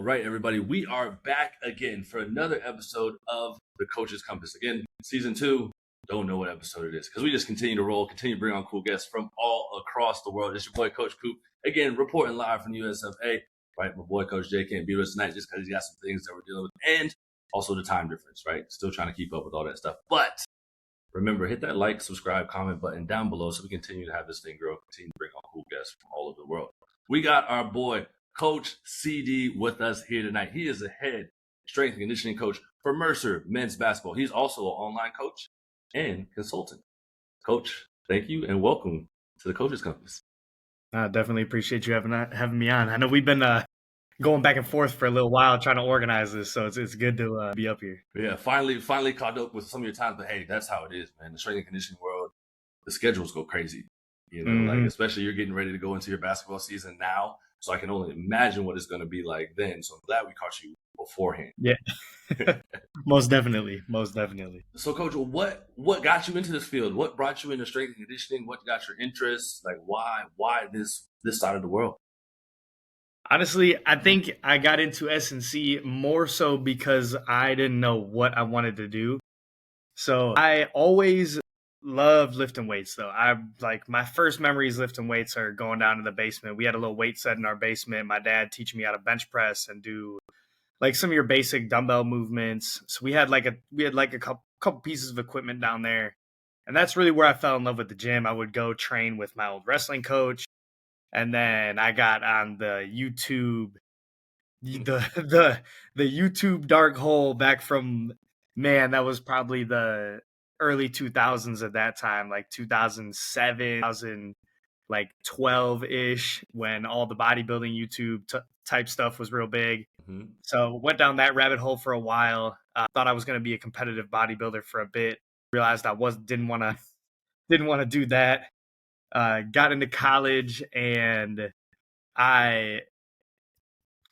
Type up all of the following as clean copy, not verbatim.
All right, everybody, we are back again for another episode of the Coach's Compass. Again, season 2. Don't know what episode it is because we just continue to roll, continue to bring on cool guests from all across the world. It's your boy, Coach Coop, again, reporting live from USFA. Right, my boy, Coach J, can't be with us tonight just because he's got some things that we're dealing with, and also the time difference, right? Still trying to keep up with all that stuff. But remember, hit that like, subscribe, comment button down below so we continue to have this thing grow, continue to bring on cool guests from all over the world. We got our boy, Coach CD, with us here tonight. He is a head strength and conditioning coach for Mercer men's basketball. He's also an online coach and consultant. Coach, thank you and welcome to the Coach's Compass. I definitely appreciate you having me on. I know we've been going back and forth for a little while trying to organize this, so it's good to be up here. Yeah, finally caught up with some of your time, but hey, that's how it is, man. The strength and conditioning world, the schedules go crazy. You know, like especially you're getting ready to go into your basketball season now. So I can only imagine what it's going to be like then. So I'm glad we caught you beforehand. Yeah, most definitely. So, Coach, what got you into this field? What brought you into strength and conditioning? What got your interest? Like, why this side of the world? Honestly, I think I got into S&C more so because I didn't know what I wanted to do. So I always loved lifting weights, though. My first memories lifting weights are going down to the basement. We had a little weight set in our basement. My dad teaching me how to bench press and do like some of your basic dumbbell movements. So we had a couple pieces of equipment down there, and that's really where I fell in love with the gym. I would go train with my old wrestling coach, and then I got on the YouTube, the YouTube dark hole back from, man, that was probably the early 2000s at that time, like 2007, 12-ish, when all the bodybuilding YouTube type stuff was real big. So went down that rabbit hole for a while. Thought I was going to be a competitive bodybuilder for a bit. Realized I didn't want to do that. Got into college and I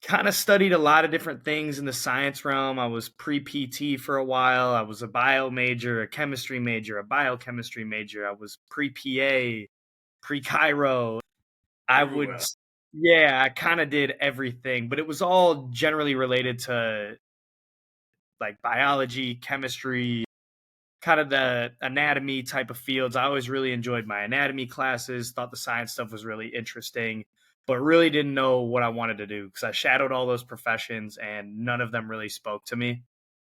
kind of studied a lot of different things in the science realm. I was pre-PT for a while. I was a bio major, a chemistry major, a biochemistry major. I was pre-PA, pre-chiro. I kind of did everything, but it was all generally related to like biology, chemistry, kind of the anatomy type of fields. I always really enjoyed my anatomy classes, thought the science stuff was really interesting, but really didn't know what I wanted to do because I shadowed all those professions and none of them really spoke to me.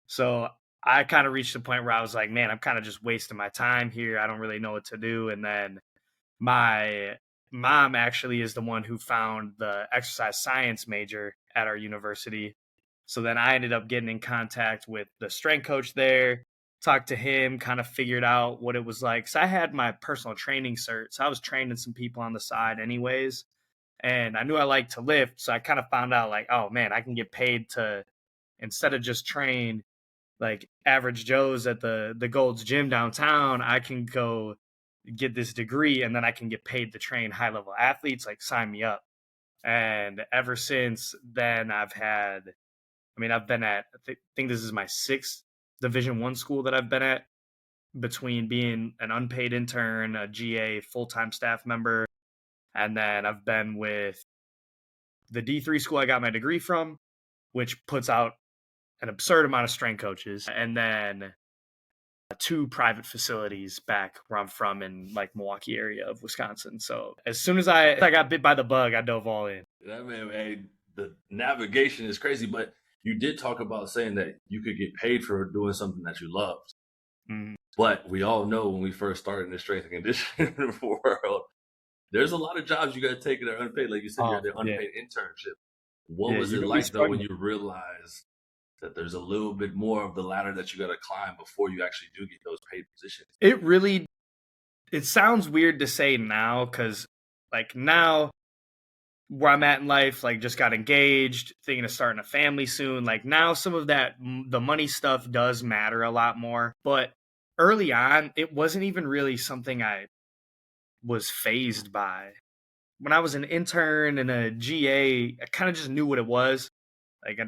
So I kind of reached a point where I was like, man, I'm kind of just wasting my time here. I don't really know what to do. And then my mom actually is the one who found the exercise science major at our university. So then I ended up getting in contact with the strength coach there, talked to him, kind of figured out what it was like. So I had my personal training cert. So I was training some people on the side anyways. And I knew I liked to lift. So I kind of found out like, oh man, I can get paid to, instead of just train like average Joes at the Gold's Gym downtown, I can go get this degree and then I can get paid to train high level athletes. Like, sign me up. And ever since then, I've been at, I think this is my 6th Division I school that I've been at, between being an unpaid intern, a GA, full-time staff member, and then I've been with the D3 school I got my degree from, which puts out an absurd amount of strength coaches, and then 2 private facilities back where I'm from in like Milwaukee area of Wisconsin. So as soon as I got bit by the bug, I dove all in. I mean, hey, the navigation is crazy, but you did talk about saying that you could get paid for doing something that you loved. But we all know when we first started in the strength and conditioning world, there's a lot of jobs you got to take that are unpaid. Like you said, you had the unpaid internship. What was it like, though, when you realized that there's a little bit more of the ladder that you got to climb before you actually do get those paid positions? It sounds weird to say now because like now where I'm at in life, like just got engaged, thinking of starting a family soon. Like now some of that, the money stuff does matter a lot more. But early on, it wasn't even really something I was fazed by. When I was an intern and a GA, I kind of just knew what it was. Like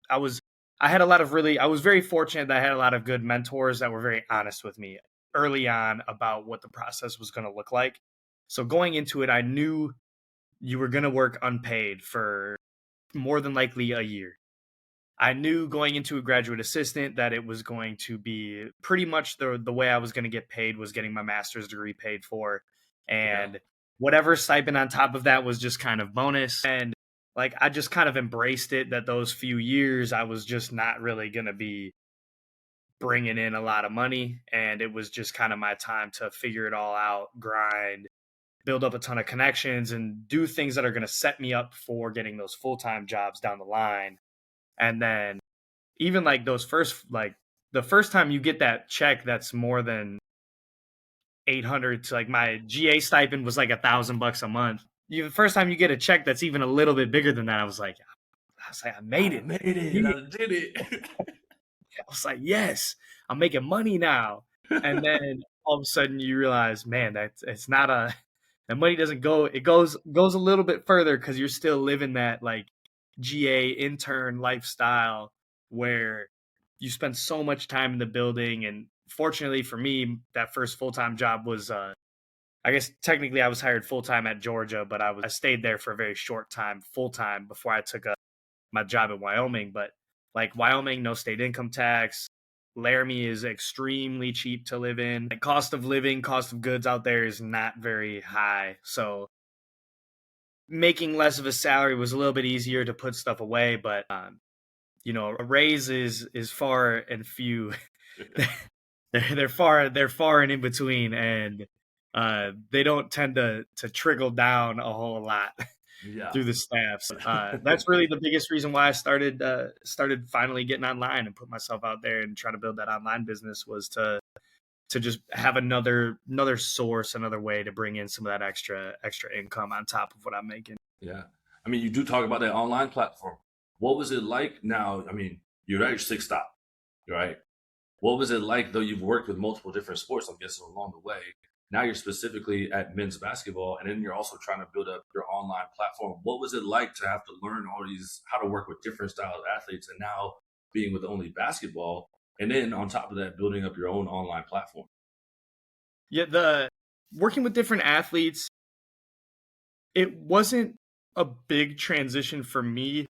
I was very fortunate that I had a lot of good mentors that were very honest with me early on about what the process was going to look like. So going into it, I knew you were going to work unpaid for more than likely a year. I knew going into a graduate assistant that it was going to be pretty much the way I was going to get paid was getting my master's degree paid for. Yeah. And whatever stipend on top of that was just kind of bonus. And like, I just kind of embraced it that those few years I was just not really going to be bringing in a lot of money. And it was just kind of my time to figure it all out, grind, build up a ton of connections, and do things that are going to set me up for getting those full-time jobs down the line. And then even like those first, like the first time you get that check that's more than 800 to, like, my GA stipend was like $1,000 a month. The first time you get a check that's even a little bit bigger than that, I was like, I made I it. made it. I did it. I was like, yes, I'm making money now. And then all of a sudden you realize, man, it's not that money doesn't go, it goes a little bit further because you're still living that like GA intern lifestyle where you spend so much time in the building. And fortunately for me, that first full-time job was I guess technically I was hired full-time at Georgia, but I stayed there for a very short time, full-time, before I took my job in Wyoming. But like Wyoming, no state income tax. Laramie is extremely cheap to live in. Like, cost of living, cost of goods out there is not very high. So making less of a salary was a little bit easier to put stuff away. But a raise is far and few. they're far and in between, and they don't tend to trickle down a whole lot Yeah. through the staff. So, that's really the biggest reason why I started finally getting online and put myself out there and try to build that online business, was to just have another source, another way to bring in some of that extra income on top of what I'm making. Yeah. I mean, you do talk about that online platform. What was it like now? I mean, you're at your sixth stop, right? What was it like, though you've worked with multiple different sports, I'm guessing, along the way? Now you're specifically at men's basketball, and then you're also trying to build up your online platform. What was it like to have to learn all these, how to work with different styles of athletes, and now being with only basketball, and then on top of that, building up your own online platform? Yeah, the working with different athletes, it wasn't a big transition for me,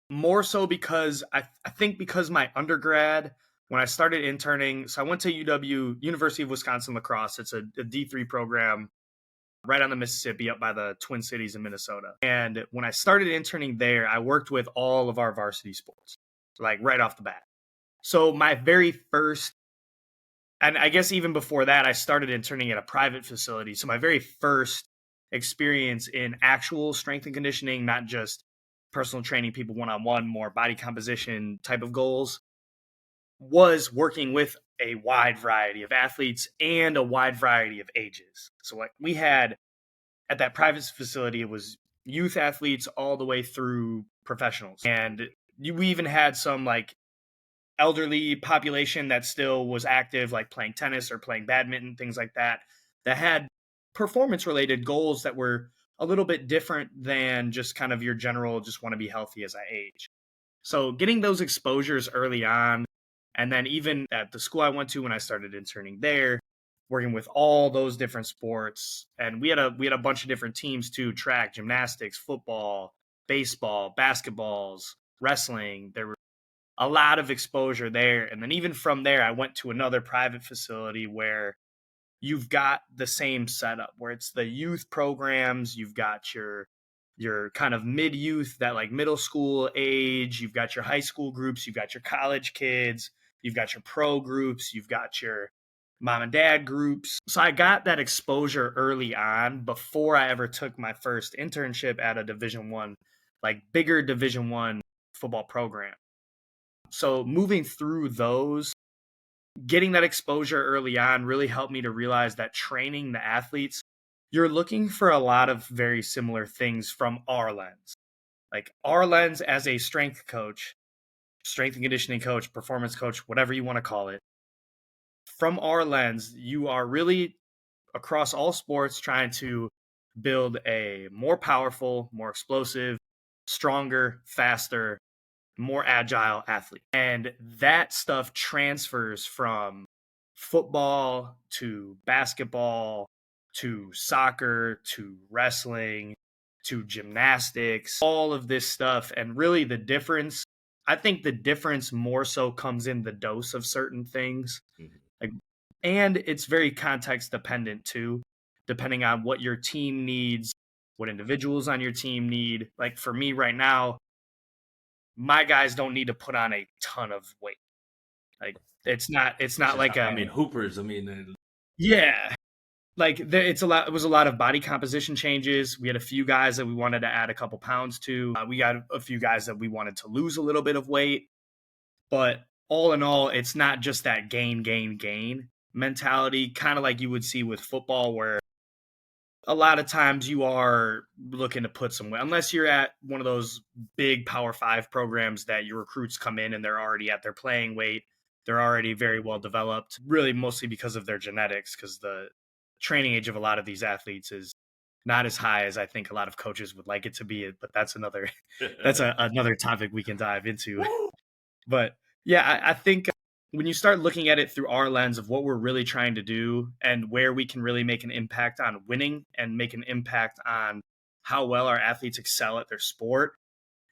more so because I think because my undergrad, when I started interning, so I went to UW, University of Wisconsin Lacrosse. It's a D3 program right on the Mississippi, up by the Twin Cities in Minnesota. And when I started interning there, I worked with all of our varsity sports, like right off the bat. So my very first, and I guess even before that, I started interning at a private facility. So my very first experience in actual strength and conditioning, not just personal training people one-on-one, more body composition type of goals, was working with a wide variety of athletes and a wide variety of ages. So like we had at that private facility, it was youth athletes all the way through professionals. And we even had some like elderly population that still was active, like playing tennis or playing badminton, things like that, that had performance related goals that were a little bit different than just kind of your general, just want to be healthy as I age. So getting those exposures early on, and then even at the school I went to when I started interning there, working with all those different sports, and we had a bunch of different teams too: track, gymnastics, football, baseball, basketballs, wrestling. There were a lot of exposure there. And then even from there, I went to another private facility where you've got the same setup, where it's the youth programs, you've got your kind of mid-youth, that like middle school age, you've got your high school groups, you've got your college kids, you've got your pro groups, you've got your mom and dad groups. So I got that exposure early on before I ever took my first internship at a Division I, like bigger Division I football program. So moving through those, getting that exposure early on really helped me to realize that training the athletes, you're looking for a lot of very similar things from our lens. Like our lens as a strength coach, strength and conditioning coach, performance coach, whatever you want to call it. From our lens, you are really across all sports trying to build a more powerful, more explosive, stronger, faster, more agile athlete. And that stuff transfers from football to basketball to soccer to wrestling to gymnastics, all of this stuff. And really I think the difference more so comes in the dose of certain things. Mhm. Like, and it's very context dependent too, depending on what your team needs, what individuals on your team need. Like for me right now, my guys don't need to put on a ton of weight. Like it's not It's just, like I mean, hoopers. I mean, yeah. Like it was a lot of body composition changes. We had a few guys that we wanted to add a couple pounds to. We got a few guys that we wanted to lose a little bit of weight. But all in all, it's not just that gain mentality, kind of like you would see with football, where a lot of times you are looking to put some weight, unless you're at one of those big Power 5 programs that your recruits come in and they're already at their playing weight. They're already very well developed, really mostly because of their genetics, because the training age of a lot of these athletes is not as high as I think a lot of coaches would like it to be. But that's another another topic we can dive into. But yeah, I think when you start looking at it through our lens of what we're really trying to do and where we can really make an impact on winning and make an impact on how well our athletes excel at their sport,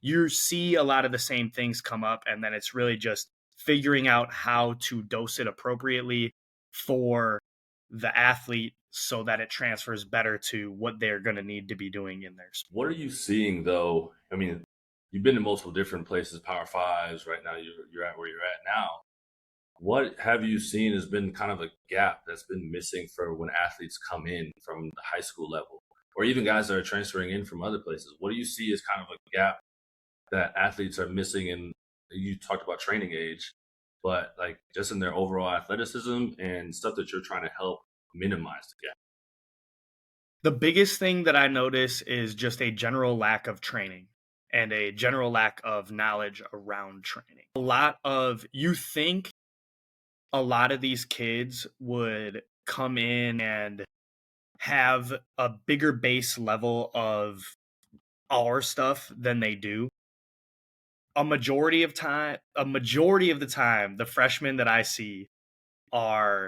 you see a lot of the same things come up. And then it's really just figuring out how to dose it appropriately for the athlete so that it transfers better to what they're going to need to be doing in their sport. what are you seeing though? I mean, you've been to multiple different places, Power Fives. Right now, you're at where you're at now. What have you seen has been kind of a gap that's been missing for when athletes come in from the high school level, or even guys that are transferring in from other places? What do you see as kind of a gap that athletes are missing? And you talked about training age, but like just in their overall athleticism and stuff that you're trying to help minimize the gap. The biggest thing that I notice is just a general lack of training and a general lack of knowledge around training. You think a lot of these kids would come in and have a bigger base level of our stuff than they do. A majority of the time, the freshmen that I see are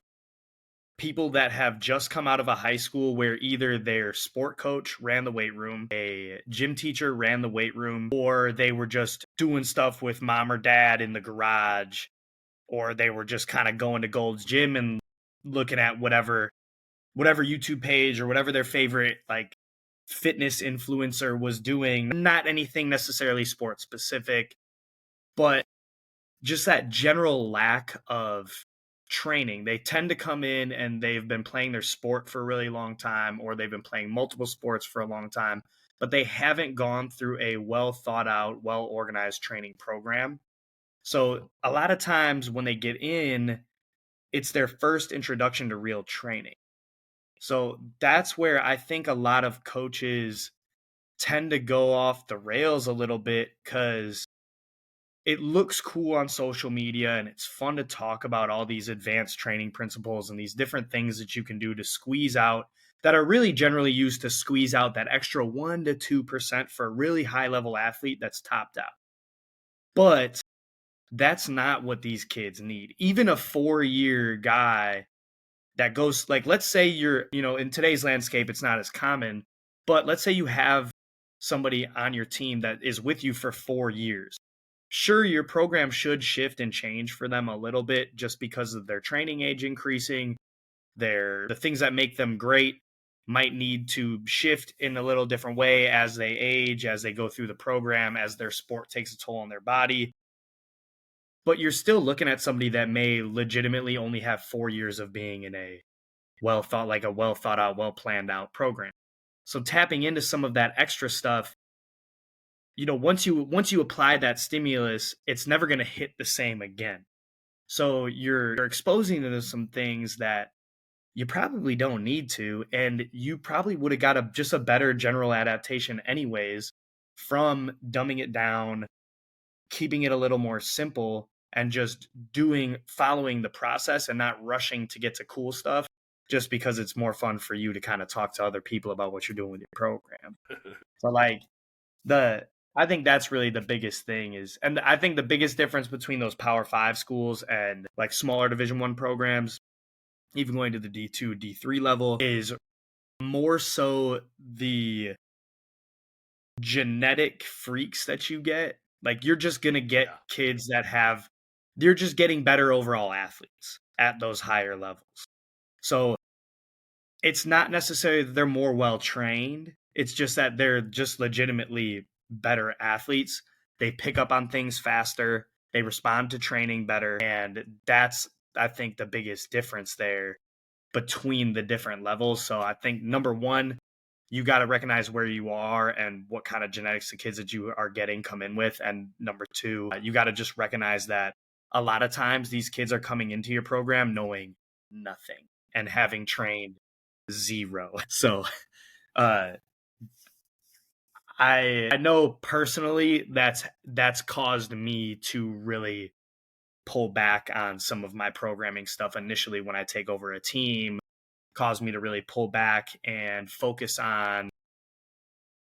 people that have just come out of a high school where either their sport coach ran the weight room, a gym teacher ran the weight room, or they were just doing stuff with mom or dad in the garage, or they were just kind of going to Gold's Gym and looking at whatever YouTube page or whatever their favorite like fitness influencer was doing. Not anything necessarily sports specific, but just that general lack of training. They tend to come in and they've been playing their sport for a really long time, or they've been playing multiple sports for a long time, but they haven't gone through a well thought out, well organized training program. So a lot of times when they get in, it's their first introduction to real training. So that's where I think a lot of coaches tend to go off the rails a little bit, because it looks cool on social media and it's fun to talk about all these advanced training principles and these different things that you can do to squeeze out, that are really generally used to squeeze out that extra 1 to 2% for a really high level athlete that's topped out. But that's not what these kids need. Even a 4-year guy that goes, like, let's say in today's landscape, it's not as common, but let's say you have somebody on your team that is with you for 4 years. Sure, your program should shift and change for them a little bit just because of their training age increasing. The things that make them great might need to shift in a little different way as they age, as they go through the program, as their sport takes a toll on their body. But you're still looking at somebody that may legitimately only have 4 years of being in a well thought out, well planned out program. So tapping into some of that extra stuff, once you apply that stimulus, it's never going to hit the same again. So you're exposing them to some things that you probably don't need to, and you probably would have got just a better general adaptation anyways from dumbing it down, keeping it a little more simple, and just following the process and not rushing to get to cool stuff just because it's more fun for you to kind of talk to other people about what you're doing with your program. So like I think that's really the biggest thing and I think the biggest difference between those Power 5 schools and like smaller Division 1 programs, even going to the D2, D3 level, is more so the genetic freaks that you get. Like, you're just going to get Yeah. kids that they're just getting better overall athletes at those higher levels. So it's not necessarily that they're more well trained. It's just that they're just legitimately better athletes. They pick up on things faster. They respond to training better. And that's, I think, the biggest difference there between the different levels. So I think number one, you got to recognize where you are and what kind of genetics the kids that you are getting come in with. And number two, you got to just recognize that a lot of times these kids are coming into your program knowing nothing and having trained zero. So uh, I know personally that's caused me to really pull back on some of my programming stuff initially when I take over a team, caused me to really pull back and focus on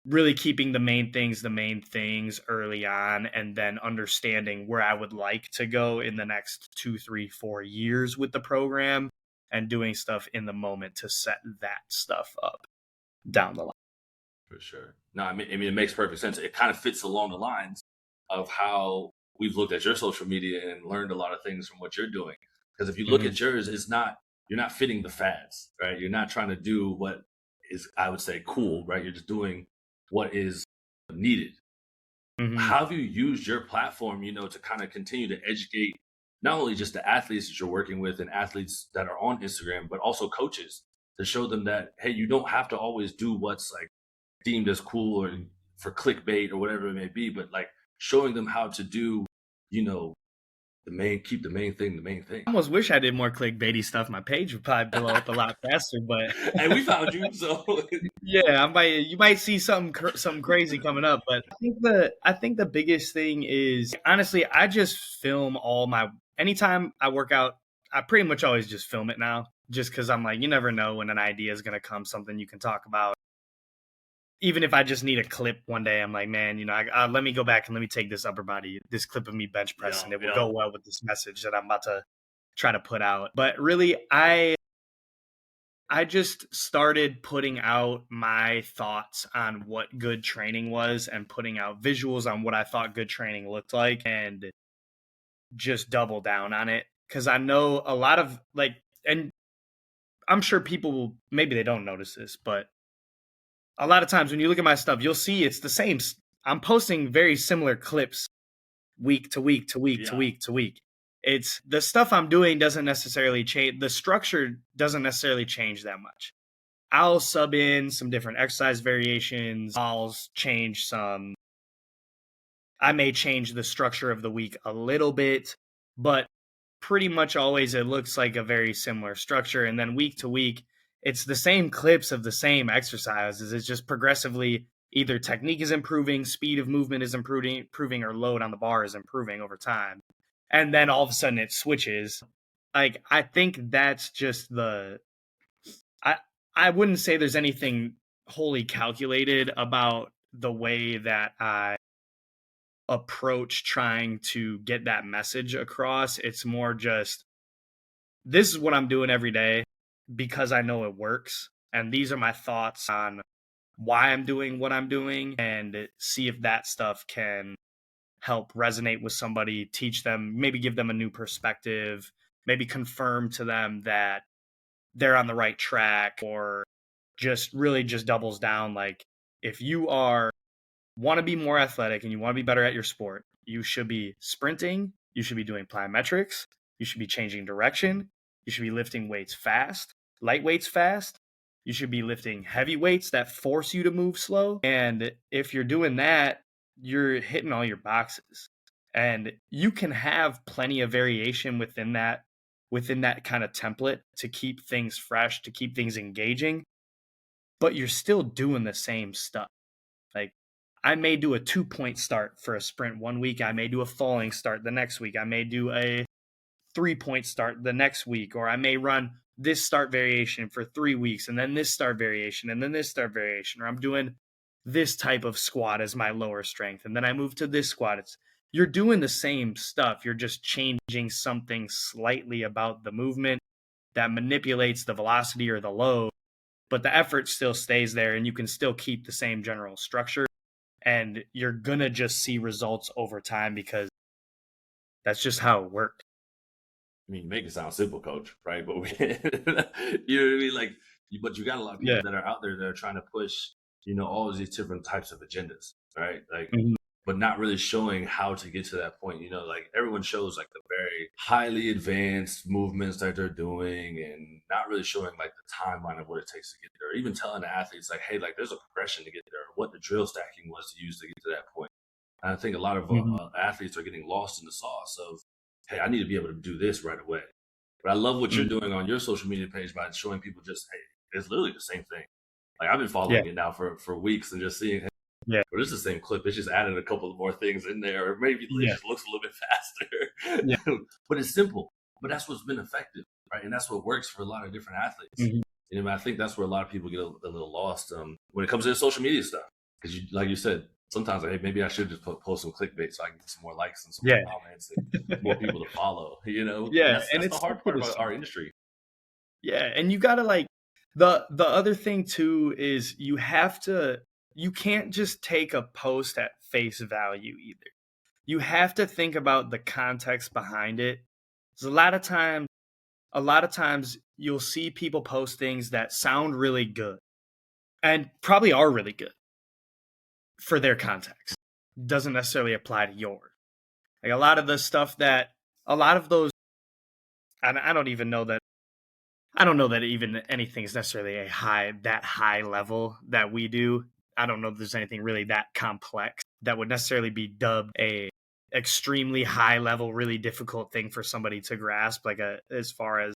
really keeping the main things early on, and then understanding where I would like to go in the next 2, 3, 4 years with the program, and doing stuff in the moment to set that stuff up down the line. For sure. No, I mean, it makes perfect sense. It kind of fits along the lines of how we've looked at your social media and learned a lot of things from what you're doing. Because if you look at yours, you're not fitting the fads, right? You're not trying to do what is, I would say, cool, right? You're just doing what is needed. How have you used your platform, to kind of continue to educate not only just the athletes that you're working with and athletes that are on Instagram, but also coaches, to show them that, hey, you don't have to always do what's like deemed as cool or for clickbait or whatever it may be, but like showing them how to do, keep the main thing the main thing. I almost wish I did more clickbaity stuff. My page would probably blow up a lot faster, but And we found you, so yeah, you might see something crazy coming up. But I think the biggest thing is, honestly, I just film anytime I work out, I pretty much always just film it now, just because I'm like, you never know when an idea is gonna come, something you can talk about. Even if I just need a clip one day, I'm like, man, let me go back and let me take this clip of me bench pressing. It will go well with this message that I'm about to try to put out. But really, I just started putting out my thoughts on what good training was and putting out visuals on what I thought good training looked like, and just double down on it. Because I know a lot of and I'm sure people maybe they don't notice this, but a lot of times when you look at my stuff, you'll see it's the same. I'm posting very similar clips week to week to week to week to week. It's the stuff I'm doing doesn't necessarily change. The structure doesn't necessarily change that much. I'll sub in some different exercise variations. I may change the structure of the week a little bit, but pretty much always it looks like a very similar structure. And then week to week, it's the same clips of the same exercises. It's just progressively either technique is improving, speed of movement is improving, or load on the bar is improving over time. And then all of a sudden it switches. Like, I think that's just I wouldn't say there's anything wholly calculated about the way that I approach trying to get that message across. It's more just, this is what I'm doing every day because I know it works. And these are my thoughts on why I'm doing what I'm doing, and see if that stuff can help resonate with somebody, teach them, maybe give them a new perspective, maybe confirm to them that they're on the right track, or just really just doubles down. Like, if you want to be more athletic and you want to be better at your sport, you should be sprinting, you should be doing plyometrics, you should be changing direction, you should be lifting weights fast, light weights fast, you should be lifting heavy weights that force you to move slow. And if you're doing that, you're hitting all your boxes. And you can have plenty of variation within that kind of template to keep things fresh, to keep things engaging, but you're still doing the same stuff. Like, I may do a 2-point start for a sprint one week. I may do a falling start the next week. I may do a 3-point start the next week, or I may run this start variation for 3 weeks, and then this start variation, and then this start variation, or I'm doing this type of squat as my lower strength, and then I move to this squat. You're doing the same stuff. You're just changing something slightly about the movement that manipulates the velocity or the load, but the effort still stays there, and you can still keep the same general structure. and you're going to just see results over time because that's just how it works. I mean, you make it sound simple, Coach, right? But you know what I mean? Like, but you got a lot of people Yeah. that are out there that are trying to push, all of these different types of agendas, right? Like, Mhm. but not really showing how to get to that point. Like everyone shows like the very highly advanced movements that they're doing and not really showing like the timeline of what it takes to get there. Or even telling the athletes like, hey, like there's a progression to get there, what the drill stacking was to use to get to that point. And I think a lot of Mhm. athletes are getting lost in the sauce of, hey, I need to be able to do this right away. But I love what you're Mhm. doing on your social media page by showing people just, hey, it's literally the same thing. Like I've been Yeah. following it now for weeks and just seeing, Yeah. but it's the same clip. It's just added a couple of more things in there, or maybe it Yeah. just looks a little bit faster. Yeah. But it's simple. But that's what's been effective, right? And that's what works for a lot of different athletes. Mhm. I think that's where a lot of people get a little lost when it comes to the social media stuff. Because like you said, sometimes like, hey, maybe I should just post some clickbait so I can get some more likes and some Yeah. more comments and more people to follow. And Yeah, and that's the it's hard simple part to about see. our industry. Yeah, and you gotta like the other thing too is you can't just take a post at face value either. You have to think about the context behind it. 'Cause a lot of times you'll see people post things that sound really good and probably are really good for their context. Doesn't necessarily apply to yours. Like a lot of the stuff that a lot of those I don't even know that I don't know that even anything is necessarily that high level that we do. I don't know if there's anything really that complex that would necessarily be dubbed a extremely high level, really difficult thing for somebody to grasp, like as far as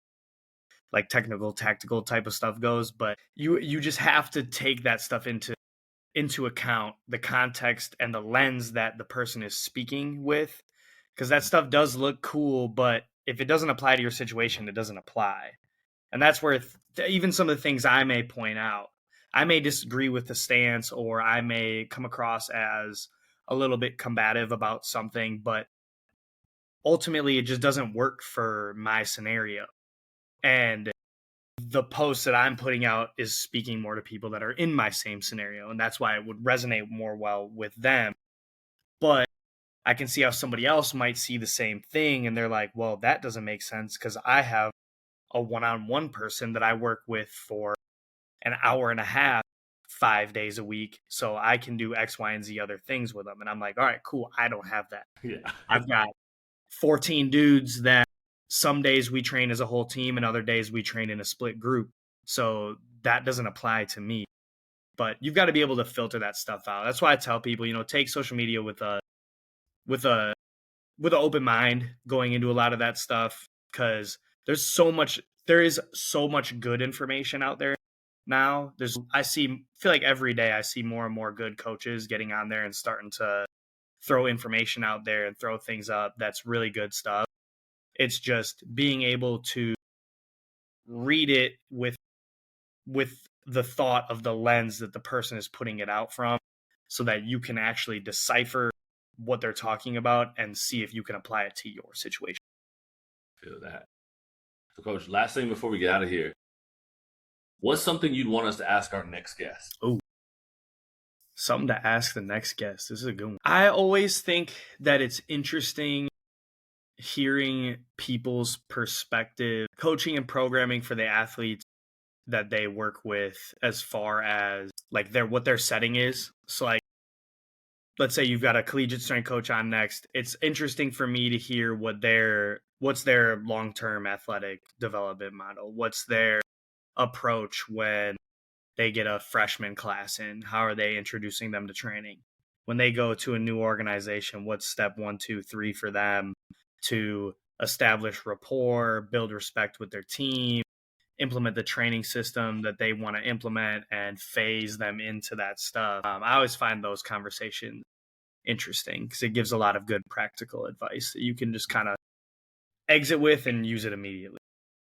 like technical, tactical type of stuff goes. But you just have to take that stuff into account, the context and the lens that the person is speaking with, because that stuff does look cool, but if it doesn't apply to your situation, it doesn't apply. And that's where even some of the things I may point out, I may disagree with the stance or I may come across as a little bit combative about something, but ultimately it just doesn't work for my scenario. And the post that I'm putting out is speaking more to people that are in my same scenario. And that's why it would resonate more well with them. But I can see how somebody else might see the same thing and they're like, well, that doesn't make sense because I have a one-on-one person that I work with for an hour and a half, 5 days a week. So I can do X, Y, and Z other things with them. And I'm like, all right, cool. I don't have that. Yeah. I've got 14 dudes that some days we train as a whole team and other days we train in a split group. So that doesn't apply to me. But you've got to be able to filter that stuff out. That's why I tell people, take social media with a with a with an open mind going into a lot of that stuff because there is so much good information out there now. Feel like every day I see more and more good coaches getting on there and starting to throw information out there and throw things up. That's really good stuff. It's just being able to read it with the thought of the lens that the person is putting it out from so that you can actually decipher what they're talking about and see if you can apply it to your situation. Feel that. So, Coach, last thing before we get out of here, what's something you'd want us to ask our next guest? Oh, something to ask the next guest. This is a good one. I always think that it's interesting hearing people's perspective, coaching and programming for the athletes that they work with as far as like what their setting is. So like, let's say you've got a collegiate strength coach on next. It's interesting for me to hear what's their long-term athletic development model. What's their approach when they get a freshman class in? How are they introducing them to training? When they go to a new organization, what's step 1, 2, 3 for them to establish rapport, build respect with their team, implement the training system that they want to implement, and phase them into that stuff. I always find those conversations interesting because it gives a lot of good practical advice that you can just kind of exit with and use it immediately.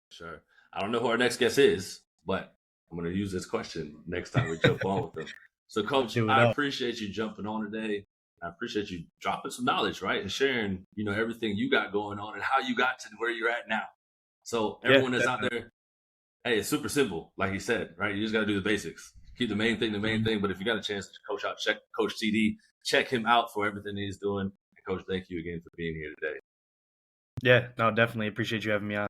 Sure. I don't know who our next guest is, but I'm going to use this question next time we jump on with them. So, Coach, I appreciate you jumping on today. I appreciate you dropping some knowledge, right? And sharing, everything you got going on and how you got to where you're at now. So everyone that's out there, hey, it's super simple. Like he said, right? You just got to do the basics. keep the main thing the main thing. But if you got a chance to coach out, check Coach CD, check him out for everything he's doing. And Coach, thank you again for being here today. Yeah, no, definitely appreciate you having me on.